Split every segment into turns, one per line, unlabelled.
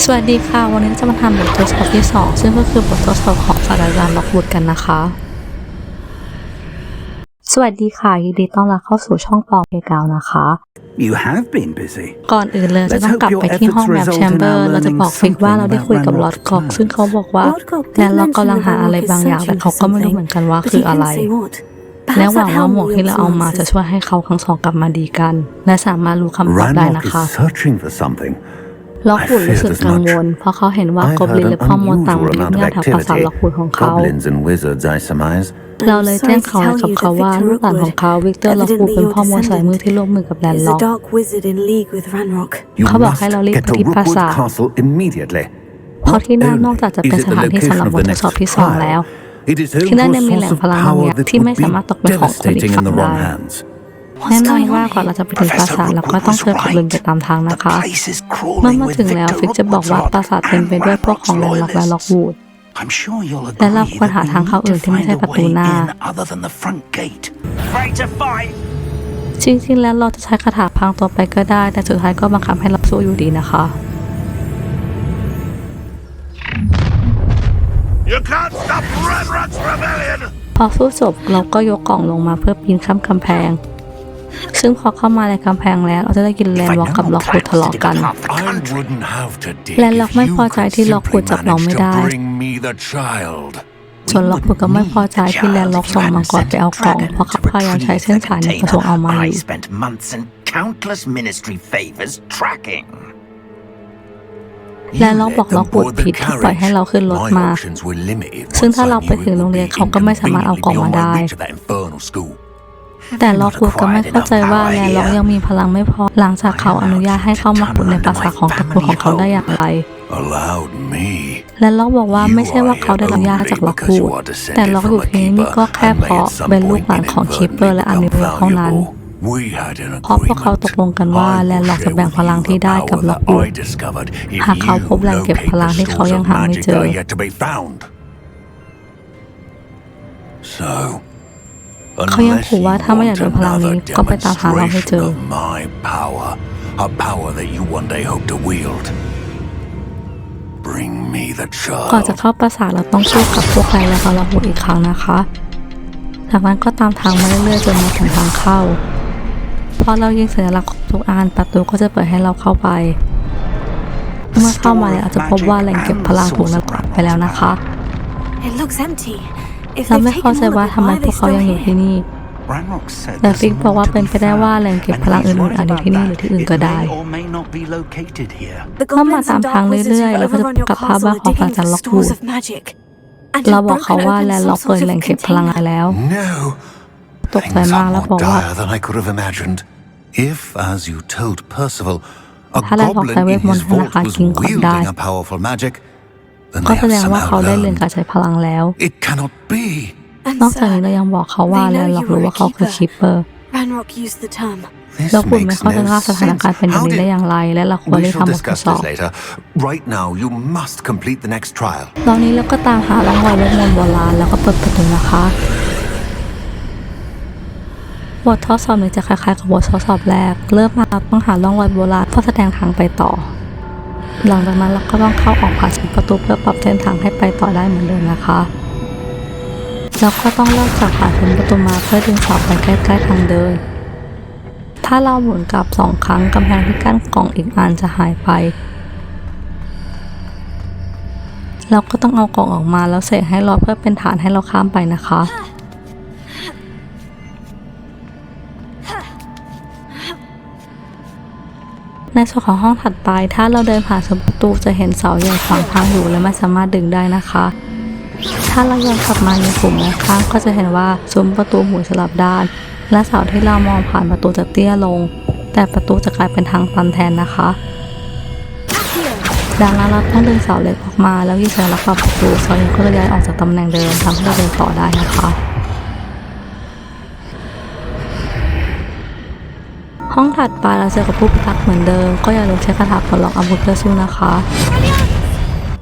สวัสดีค่ะวันนี้จะมาทำบททดสอบที่2ซึ่งก็คือบททดสอบของศาสตราจารย์ล็อกวูดกันนะคะสวัสดีค่ะยินดีต้อนรับเข้าสู่ช่องปองเพกาวนะคะ
You have been busy.
ก่อนอื่นเลยจะต้องกลับไปที่ห้องแลบแชมเบอร์เราจะบอกฟิกว่าเราได้คุยกับลอร์ดกอกซึ่งเขาบอกว่าแลนล็อกกำลังหาอะไรบางอย่างแต่เขาก็ไม่รู้เหมือนกันว่าคืออะไรและหวังว่าหมวกที่เราเอามาจะช่วยให้เขาทั้งสองกลับมาดีกันและสามารถรู้คำตอบได้นะคะ ล็อกวูดรู้สึกกังวลเพราะเขาเห็นว่ากอบลินและพ่อมดต่างวิ่งหน้าแถวปราสาทล็อกวูดของเขาเราเลยแจ้งเขากับเขาว่าลูกหลานของเขาวิกเตอร์ล็อกวูดเป็นพ่อมดสายมือที่ร่วมมือกับแลนล็อกเขาบอกให้เรารีบไปที่ปราสาทเพราะที่นั่นนอกจากจะเป็นสถานที่สำหรับบททดสอบที่2แล้วที่นั่นยังมีแหล่งพลังงานที่ไม่สามารถตกเป็นของคนอีกฝั่งได้แน่นอนว่าก่อนเราจะไปถึงปราสาทเราก็ต้องเชิญกอบลินไปตามทางนะคะเมื่อมาถึงแล้วฟิกจะบอกว่าปราสาทเต็มไปด้วยพวกของแลนล็อกและล็อกวูดและเราควรหาทางเข้าอื่นที่ไม่ใช่ประตูหน้าจริงๆแล้วเราจะใช้คาถาพังตัวไปก็ได้แต่สุดท้ายก็บังคับให้เราสู้อยู่ดีนะคะ พอสู้จบเราก็ยกกล่องลงมาเพื่อปีนข้ามกำแพงซึ่งพอเข้ามาในกำแพงแล้วเราจะได้กินแลนล็อกกับล็อกวูดทะเลาะกันแลนล็อกไม่พอใจที่ล็อกวูดจับเราไม่ได้ส่วนล็อกวูดก็ไม่พอใจที่แลนล็อกส่งมังกรไปเอากล่องเพราะเขาพยายามใช้เส้นสายในกระทรวงเอามาอยู่แลนล็อกบอกล็อกวูดผิดที่ปล่อยให้เราขึ้นรถมาซึ่งถ้าเราไปถึงโรงเรียนเขาก็ไม่สามารถเอากล่องมาได้แต่ล็อกวูดก็ไม่เข้าใจว่าแลนล็อกยังมีพลังไม่พอหลังจากเขาอนุญาตให้เข้ามาขุดในปราสาทของตระกูลของเขาได้อย่างไรและล็อกบอกว่าไม่ใช่ว่าเขาได้รับอนุญาตจากล็อกวูดแต่ล็อกอยู่ที่นี่ก็แค่เพราะเป็นลูกหลานของคีปเปอร์และอันนิเวลเท่านั้นเพราะพวกเขาตกลงกันว่าแลนล็อกจะแบ่งพลังที่ได้กับล็อกวูดหากเขาพบแหล่งเก็บพลังที่เขายังหาไม่เจอเขายังขู่ว่าถ้าไม่อยากโดนพลังนี้ก็ไปตามหาเราให้เจอก่อนจะเข้าปราสาทเราต้องสู้กับพวกไรและก็ล็อกวูดอีกครั้งนะคะจากนั้นก็ตามทางมาเรื่อยๆจนมาถึงทางเข้าพอเรายิงสัญลักษณ์ของทุกอันประตูก็จะเปิดให้เราเข้าไปเมื่อเข้ามาเราจะพบว่าแหล่งเก็บพลังถูกนัดไปแล้วนะคะเราไม่เข้าใจว่าทำไมพวกเขายังอยู่ที่นี่แต่ฟิกบอกว่าเป็นไปได้ว่าแหล่งเก็บพลังอื่นๆอาจอยู่ที่นี่หรือที่อื่นก็ได้เข้ามาตามทางเรื่อยๆแล้วก็จะพบกับภาพบ้านของศาสตราจารย์ล็อกวูดเราบอกเขาว่าแลนล็อกเปิดแหล่งเก็บพลังแล้วตกใจมากแล้วบอกว่าถ้าแลนล็อกใช้เวทมนต์ให้ราคาคิงก่อนได้ก็แสดงว่าเขาได้เรียนการใช้พลังแล้วนอกจากนี้เรายังบอกเขาว่าแลนล็อกรู้ว่าเขาคือคีปเปอร์แล้วคุณไม่เข้าใจว่าสถานการณ์เป็นอย่างนี้ได้อย่างไรและเราควรได้ทำบททดสอบตอนนี้เราก็ตามหาร่องรอยเวทมนต์โบราณแล้วก็เปิดประตูนะคะบททดสอบนี้จะคล้ายๆกับบททดสอบแรกเริ่มมาต้องหาร่องรอยโบราณเพื่อแสดงทางไปต่อหลังจากนั้นเราก็ต้องเข้าออกผ่านประตูเพื่อปรับเส้นทางให้ไปต่อได้เหมือนเดิมนะคะแล้วก็ต้องเริ่มจากผ่านประตูมาเพื่อดึงเสาไปใกล้ๆทางเดินถ้าเราหมุนกลับ2 ครั้งกำแพงที่กั้นกล่องอีกอันจะหายไปเราก็ต้องเอากล่องออกมาแล้วเสกให้รอเพื่อเป็นฐานให้เราข้ามไปนะคะในส่วนของห้องถัดไปถ้าเราเดินผ่านประตูจะเห็นเสาใหญ่ขวางทางอยู่และไม่สามารถดึงได้นะคะถ้าเราย้อนกลับมาในกลุ่มด้านข้างก็จะเห็นว่าซุ้มประตูหมุนสลับด้านและเสาที่เรามองผ่านประตูจะเตี้ยลงแต่ประตูจะกลายเป็นทางตันแทนนะคะดังนั้นเราต้องดึงเสาเล็กออกมาแล้วยิงสัญลักษณ์กับประตูเสาเล็กก็จะย้ายออกจากตำแหน่งเดิมทำให้เราเดินต่อได้นะคะห้องถัดไปเราเจอกับผู้พิทักษ์เหมือนเดิมก็อย่าลืมใช้คาถาปลดล็อกอาวุธเพื่อสู้นะคะ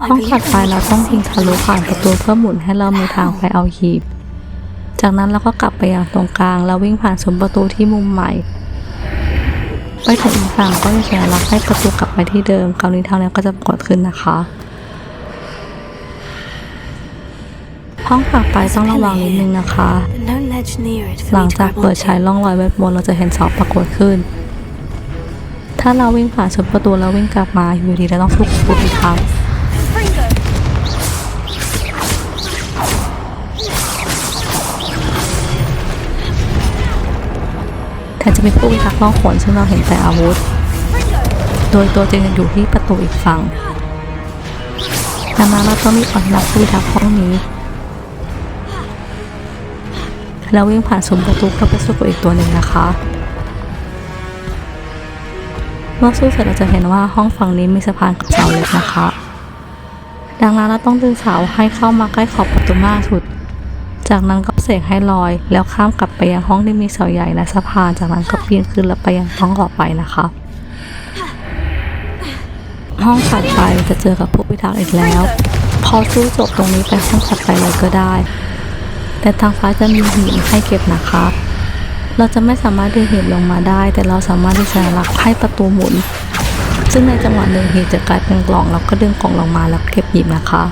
ห้องถัดไปเราต้องยิงทะลุผ่านประตูเพื่อหมุนให้เรามีทางไปเอาหีบจากนั้นเราก็กลับไปยังตรงกลางแล้ววิ่งผ่านซุ้มประตูที่มุมใหม่ ไปถึงอีกฝั่งก็จะสัญลักษณ์ให้ประตูกลับไปที่เดิมคราวนี้ทางนั้นก็จะปรากฏขึ้นนะคะห้องถัดไปต้องระวังนิดนึงนะคะหลังจากเปิดใช้ร่องรอยเวทมนต์เราจะเห็นเสาปรากฏขึ้นถ้าเราวิ่งผ่านชนประตูแล้ววิ่งกลับมาอยู่ดีเราต้องสู้กับผู้พิทักษ์แต่จะมีผู้พิทักษ์ล่องหนซึ่งเราเห็นแต่อาวุธโดยตัวจริงอยู่ที่ประตูอีกฝั่งดังนั้นเราต้องมีออกนับผู้พิทักษ์ห้องนี้แล้ววิ่งผ่านซุ้มประตูเข้าไปสู้กับอีกตัวหนึ่งนะคะเมื่อสู้เสร็จเราจะเห็นว่าห้องฝั่งนี้มีสะพานกับเสาเล็กนะคะดังนั้นเราต้องดึงเสาให้เข้ามาใกล้ขอบประตูมากสุดจากนั้นก็เสกให้ลอยแล้วข้ามกลับไปยังห้องที่มีเสาใหญ่และสะพานจากนั้นก็ปีนขึ้นแล้วไปยังห้องต่อไปนะคะห้องถัดไปจะเจอกับผู้พิทักษ์อีกแล้วพอสู้จบตรงนี้ไปห้องถัดไปเลยก็ได้แต่ทางซ้ายจะมีหินให้เก็บนะคะเราจะไม่สามารถดึงหินลงมาได้แต่เราสามารถดึงสัญลักษณ์ให้ประตูหมุนซึ่งในจังหวะหนึ่งหินจะกลายเป็นกล่องแล้วก็ดึงกล่องลงมาแล้วเก็บหยิบนะคะ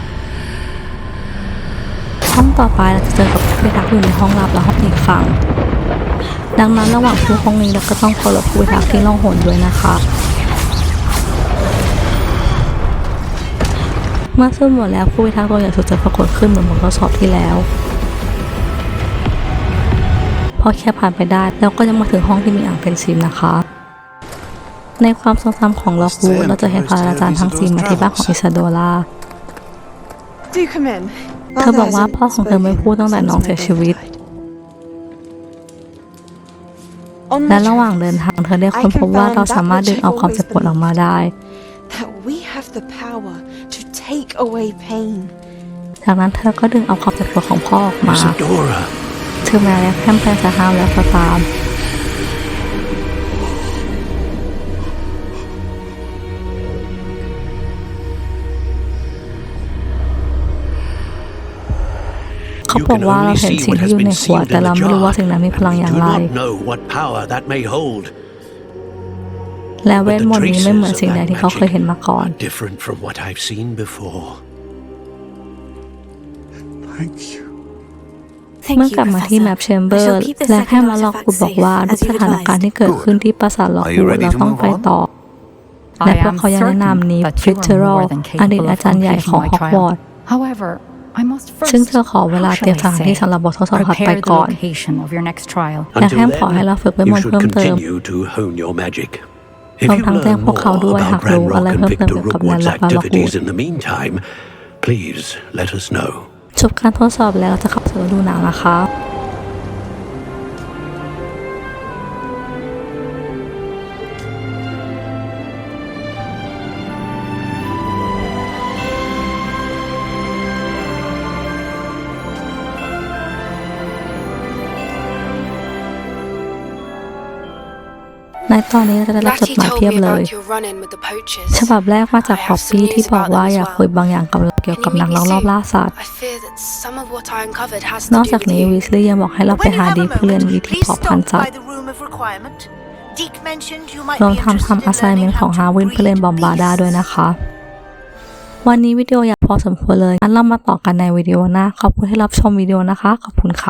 ห้องต่อไปเราจะเจอกับผู้พิทักษ์อยู่ในห้องลับและห้องอีกฝั่งดังนั้นระหว่างทุกห้องนี้เราก็ต้องเคารพผู้พิทักษ์ที่ล่องหนด้วยนะคะเมื่อสู้หมดแล้วผู้พิทักษ์ตัวใหญ่สุดจะปรากฏขึ้นเหมือนบททดสอบที่แล้วพอแค่ผ่านไปได้แล้วก็จะมาถึงห้องที่มีอ่างเป็นซิมนะคะในความทรงจำของล็อกวูดเราจะเห็นพระอาจารย์ทั้ง4มาที่บ้านของอิซาโดลาเธอบอกว่าพ่อของเธอไม่พูดตั้งแต่น้องเสียชีวิตและระหว่างเดินทางเธอได้ค้นพบว่าเราสามารถดึงเอาความเจ็บปวดออกมาได้จากนั้นเธอก็ดึงเอาความเจ็บปวดของพ่อออกมาถึงแม้และแคมเปญจะห้ามแล้วก็ตามเขาบอกว่าเราเห็นสิ่งที่อยู่ในขวดแต่เราไม่รู้ว่าสิ่งนั้นมีพลังอย่างไรและเวทมนต์นี้ไม่เหมือนสิ่งใดที่เขาเคยเห็นมาก่อนเมื่อกลับมาที่แมปแชมเบอร์และแค่มาล็อกวูดบอกว่าด้วยสถานการณ์ที่เกิดขึ้นที่ปราสาทล็อกวูดเราต้องไปต่อและพวกเขายังแนะนำนีฟฟิตเชอรัลอดีตอาจารย์ใหญ่ของฮอกวอตส์ซึ่งเธอขอเวลาเตรียมสถานที่สำหรับบททดสอบถัดไปก่อนและแค่ขอให้เราฝึกเวทมนต์เพิ่มเติมรวมทั้งแจ้งพวกเขาด้วยหากรู้อะไรเพิ่มเติมเกี่ยวกับแลนด์ล็อกและล็อกวูดจบการทดสอบแล้วเราจะขับเสือดูหนังนะคะ ในตอนนี้เราจะได้รับจดหมายเพียบเลยฉบับแรกมาจากป๊อปปี้ที่บอกว่าอยากคุยบางอย่างกับเราเกี่ยวกับนักลักลอบล่าสัตว์นอกจากนี้วิสลีย์ยังบอกให้เราไปหาดีเพื่อเรียนวิธีเพาะพันธุ์สัตว์รวมทำอัสไซเมนต์ของฮาวินเพื่อเรียนบอมบาร์ดาด้วยนะคะวันนี้วิดีโอยาวพอสมควรเลยงั้นเรามาต่อกันในวิดีโอหน้าขอบคุณที่รับชมวิดีโอนะคะขอบคุณค่ะ